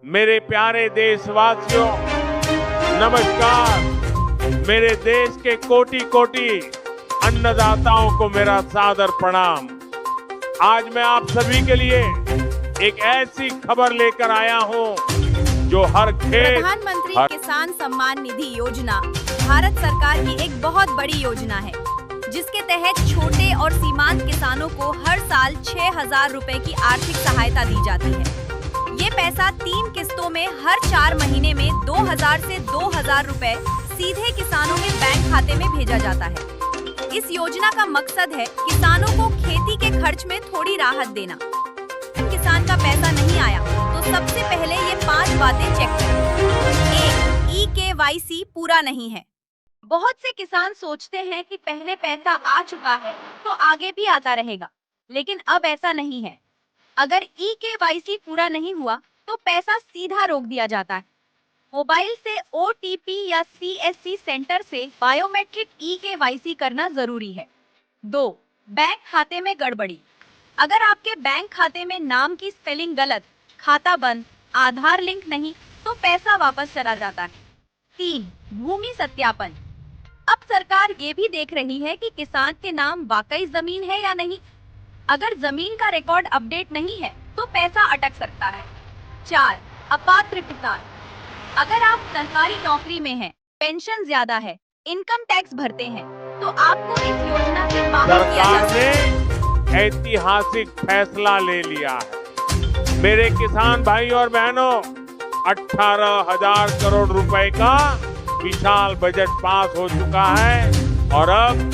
मेरे प्यारे देशवासियों, नमस्कार। मेरे देश के कोटि कोटि अन्नदाताओं को मेरा सादर प्रणाम। आज मैं आप सभी के लिए एक ऐसी खबर लेकर आया हूं जो हर खेत प्रधानमंत्री किसान सम्मान निधि योजना भारत सरकार की एक बहुत बड़ी योजना है, जिसके तहत छोटे और सीमांत किसानों को हर साल 6,000 रुपए की आर्थिक सहायता दी जाती है। ये पैसा 3 किस्तों में हर 4 महीने में 2,000 से 2,000 रुपए सीधे किसानों के बैंक खाते में भेजा जाता है। इस योजना का मकसद है किसानों को खेती के खर्च में थोड़ी राहत देना। किसान का पैसा नहीं आया तो सबसे पहले ये 5 बातें चेक करें। 1. EKYC पूरा नहीं है। बहुत से किसान सोचते हैं कि पहले पैसा आ चुका है तो आगे भी आता रहेगा, लेकिन अब ऐसा नहीं है। अगर EKYC पूरा नहीं हुआ तो पैसा सीधा रोक दिया जाता है। मोबाइल से OTP या CSC सेंटर से बायोमेट्रिक EKYC करना जरूरी है। 2. बैंक खाते में गड़बड़ी। अगर आपके बैंक खाते में नाम की स्पेलिंग गलत, खाता बंद, आधार लिंक नहीं, तो पैसा वापस चला जाता है। 3. भूमि सत्यापन। अब सरकार ये भी देख रही है कि किसान के नाम वाकई जमीन है या नहीं। अगर जमीन का रिकॉर्ड अपडेट नहीं है तो पैसा अटक सकता है। 4. अपात्र किसान। अगर आप सरकारी नौकरी में हैं, पेंशन ज्यादा है, इनकम टैक्स भरते हैं, तो आपको इस योजना से बाहर किया जा सकता है। ऐतिहासिक फैसला ले लिया है। मेरे किसान भाई और बहनों, 18,000 करोड़ रुपए का विशाल बजट पास हो चुका है और अब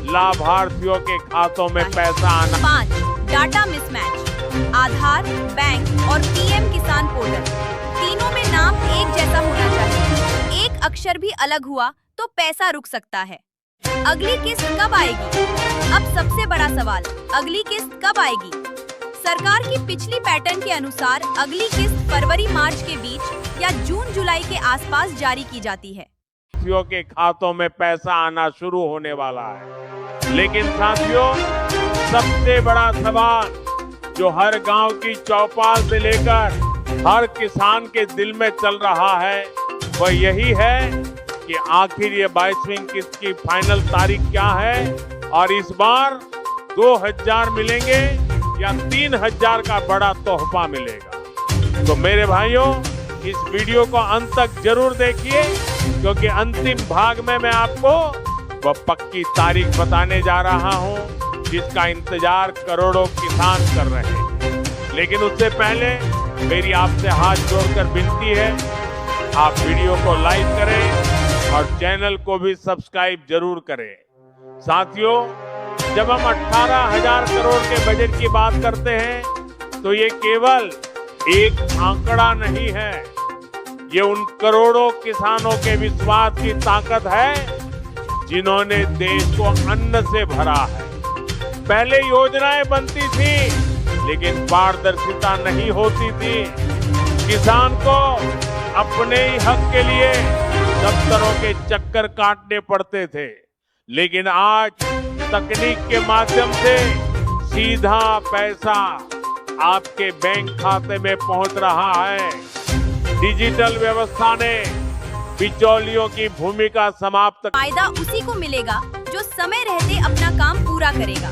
लाभार्थियों के खातों में पैसा आना। 5. Data mismatch. आधार, बैंक और PM किसान पोर्टल, तीनों में नाम एक जैसा होना चाहिए। एक अक्षर भी अलग हुआ तो पैसा रुक सकता है। अगली किस्त कब आएगी? अब सबसे बड़ा सवाल, अगली किस्त कब आएगी? सरकार की पिछली पैटर्न के अनुसार अगली किस्त फरवरी-मार्च के बीच या जून-जुलाई के आसपास जारी की जाती है। के खातों में पैसा आना शुरू होने वाला है, लेकिन साथियों, सबसे बड़ा सवाल जो हर गांव की चौपाल से लेकर हर किसान के दिल में चल रहा है, वह यही है कि आखिर ये 22वीं किस्त की फाइनल तारीख क्या है और इस बार 2,000 मिलेंगे या 3,000 का बड़ा तोहफा मिलेगा। तो मेरे भाइयों, इस वीडियो को अंत तक जरूर देखिए, क्योंकि अंतिम भाग में मैं आपको वह पक्की तारीख बताने जा रहा हूं जिसका इंतजार करोड़ों किसान कर रहे हैं। लेकिन उससे पहले मेरी आपसे हाथ जोड़कर विनती है, आप वीडियो को लाइक करें और चैनल को भी सब्सक्राइब जरूर करें। साथियों, जब हम 18,000 करोड़ के बजट की बात करते हैं तो ये केवल एक आंकड़ा नहीं है, ये उन करोड़ों किसानों के विश्वास की ताकत है जिन्होंने देश को अन्न से भरा है। पहले योजनाएं बनती थी लेकिन पारदर्शिता नहीं होती थी। किसान को अपने ही हक के लिए दफ्तरों के चक्कर काटने पड़ते थे, लेकिन आज तकनीक के माध्यम से सीधा पैसा आपके बैंक खाते में पहुंच रहा है। डिजिटल व्यवस्था ने बिचौलियों की भूमिका समाप्त। फायदा उसी को मिलेगा जो समय रहते अपना काम पूरा करेगा।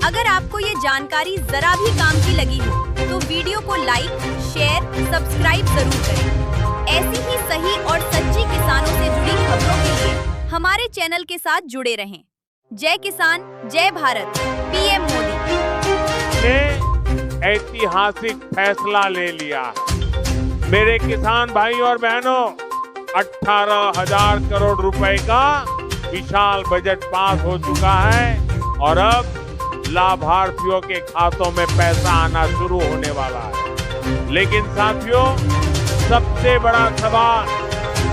अगर आपको ये जानकारी जरा भी काम की लगी हो तो वीडियो को लाइक, शेयर, सब्सक्राइब जरूर करें। ऐसी ही सही और सच्ची किसानों से जुड़ी खबरों के लिए हमारे चैनल के साथ जुड़े रहें। जय किसान, जय भारत। PM मोदी ने ऐतिहासिक फैसला ले लिया है। मेरे किसान भाई और बहनों, 18,000 करोड़ रुपए का विशाल बजट पास हो चुका है और अब लाभार्थियों के खातों में पैसा आना शुरू होने वाला है। लेकिन साथियों, सबसे बड़ा सवाल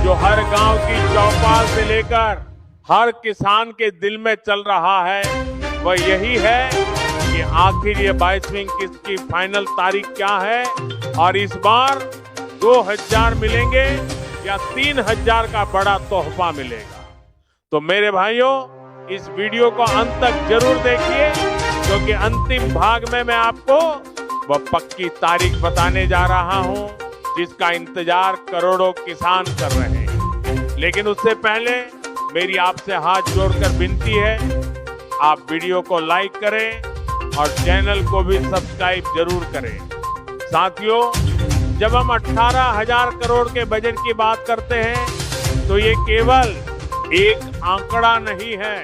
जो हर गांव की चौपाल से लेकर हर किसान के दिल में चल रहा है, वह यही है कि आखिर ये 22वीं किस्त की फाइनल तारीख क्या है और इस बार 2,000 मिलेंगे या 3,000 का बड़ा तोहफा मिलेगा। तो मेरे भाइयों, इस वीडियो को अंत तक जरूर देखिए, क्योंकि अंतिम भाग में मैं आपको वह पक्की तारीख बताने जा रहा हूं जिसका इंतजार करोड़ों किसान कर रहे हैं। लेकिन उससे पहले मेरी आपसे हाथ जोड़कर विनती है, आप वीडियो को लाइक करें और चैनल को भी सब्सक्राइब जरूर करें। साथियों, जब हम 18,000 करोड़ के बजट की बात करते हैं तो ये केवल एक आंकड़ा नहीं है,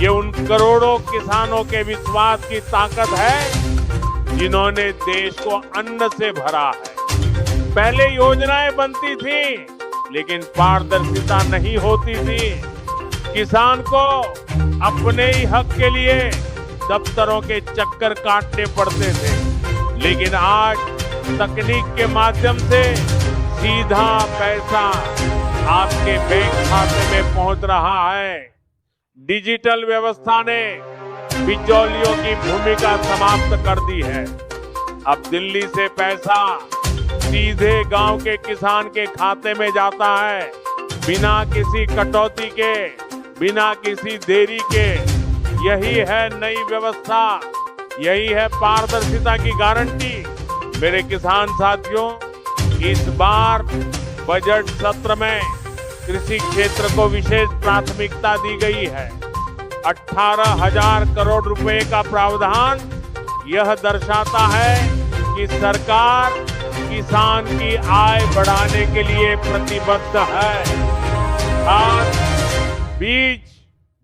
ये उन करोड़ों किसानों के विश्वास की ताकत है जिन्होंने देश को अन्न से भरा है। पहले योजनाएं बनती थी लेकिन पारदर्शिता नहीं होती थी। किसान को अपने ही हक के लिए दफ्तरों के चक्कर काटने पड़ते थे, लेकिन आज तकनीक के माध्यम से सीधा पैसा आपके बैंक खाते में पहुंच रहा है। डिजिटल व्यवस्था ने बिचौलियों की भूमिका समाप्त कर दी है। अब दिल्ली से पैसा सीधे गांव के किसान के खाते में जाता है, बिना किसी कटौती के, बिना किसी देरी के। यही है नई व्यवस्था, यही है पारदर्शिता की गारंटी। मेरे किसान साथियों, इस बार बजट सत्र में कृषि क्षेत्र को विशेष प्राथमिकता दी गई है। 18,000 करोड़ रुपए का प्रावधान यह दर्शाता है कि सरकार किसान की आय बढ़ाने के लिए प्रतिबद्ध है। खाद, बीज,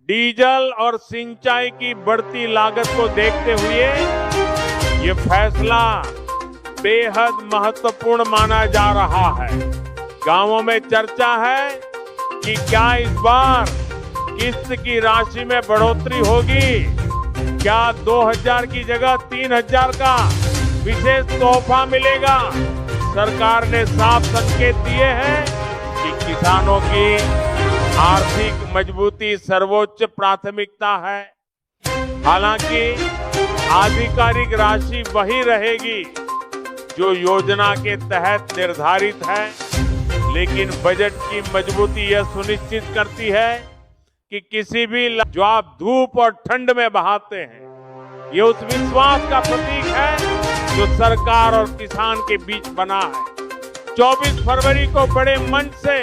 डीजल और सिंचाई की बढ़ती लागत को देखते हुए ये फैसला बेहद महत्वपूर्ण माना जा रहा है। गांवों में चर्चा है कि क्या इस बार किस्त की राशि में बढ़ोतरी होगी, क्या 2,000 की जगह 3,000 का विशेष तोहफा मिलेगा। सरकार ने साफ संकेत दिए हैं कि किसानों की आर्थिक मजबूती सर्वोच्च प्राथमिकता है। हालांकि आधिकारिक राशि वही रहेगी जो योजना के तहत निर्धारित है, लेकिन बजट की मजबूती यह सुनिश्चित करती है कि किसी भी जो आप धूप और ठंड में बहाते हैं, ये उस विश्वास का प्रतीक है जो सरकार और किसान के बीच बना है। 24 फरवरी को बड़े मंच से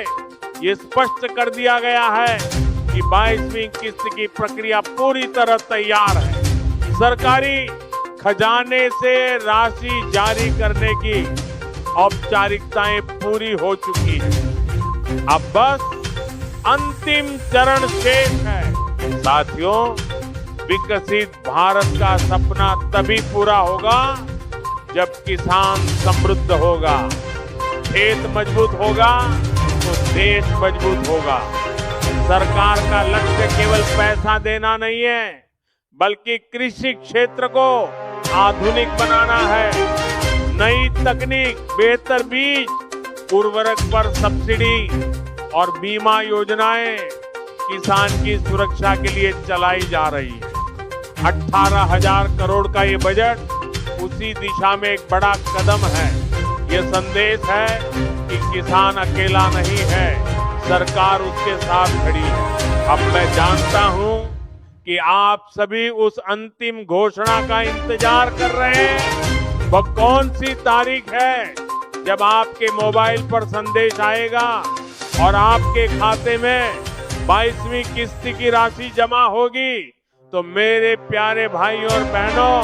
ये स्पष्ट कर दिया गया है कि 22वीं किस्त की प्रक्रिया पूरी तरह तैयार है। सरकारी खजाने से राशि जारी करने की औपचारिकताएं पूरी हो चुकी है। अब बस अंतिम चरण शेष है। साथियों, विकसित भारत का सपना तभी पूरा होगा जब किसान समृद्ध होगा, खेत मजबूत होगा तो देश मजबूत होगा। सरकार का लक्ष्य केवल पैसा देना नहीं है, बल्कि कृषि क्षेत्र को आधुनिक बनाना है। नई तकनीक, बेहतर बीज, उर्वरक पर सब्सिडी और बीमा योजनाएं किसान की सुरक्षा के लिए चलाई जा रही है। 18,000 करोड़ का ये बजट उसी दिशा में एक बड़ा कदम है। ये संदेश है कि किसान अकेला नहीं है, सरकार उसके साथ खड़ी है। अब मैं जानता हूं कि आप सभी उस अंतिम घोषणा का इंतजार कर रहे हैं। वह कौन सी तारीख है जब आपके मोबाइल पर संदेश आएगा और आपके खाते में 22वीं किस्त की राशि जमा होगी। तो मेरे प्यारे भाई और बहनों,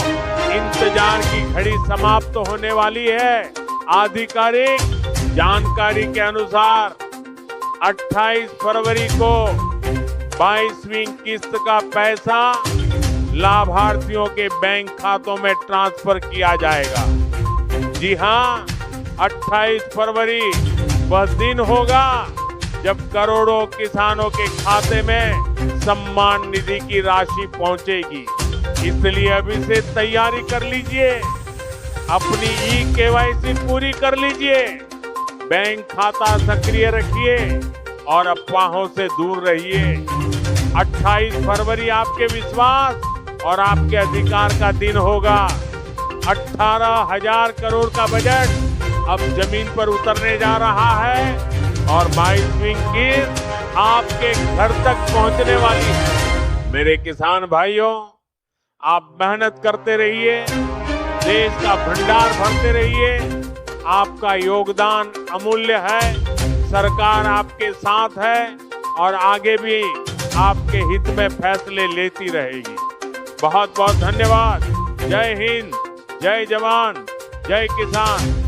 इंतजार की घड़ी समाप्त होने वाली है। आधिकारिक जानकारी के अनुसार 28 फरवरी को 22वीं किस्त का पैसा लाभार्थियों के बैंक खातों में ट्रांसफर किया जाएगा। जी हां, 28 फरवरी वह दिन होगा जब करोड़ों किसानों के खाते में सम्मान निधि की राशि पहुंचेगी। इसलिए अभी से तैयारी कर लीजिए, अपनी ई-केवाईसी पूरी कर लीजिए, बैंक खाता सक्रिय रखिए और अफवाहों से दूर रहिए। 28 फरवरी आपके विश्वास और आपके अधिकार का दिन होगा। 18,000 करोड़ का बजट अब जमीन पर उतरने जा रहा है और 22वीं किस्त आपके घर तक पहुंचने वाली है। मेरे किसान भाइयों, आप मेहनत करते रहिए, देश का भंडार भरते रहिए, आपका योगदान अमूल्य है। सरकार आपके साथ है और आगे भी आपके हित में फैसले लेती रहेगी। बहुत बहुत धन्यवाद। जय हिंद, जय जवान, जय किसान।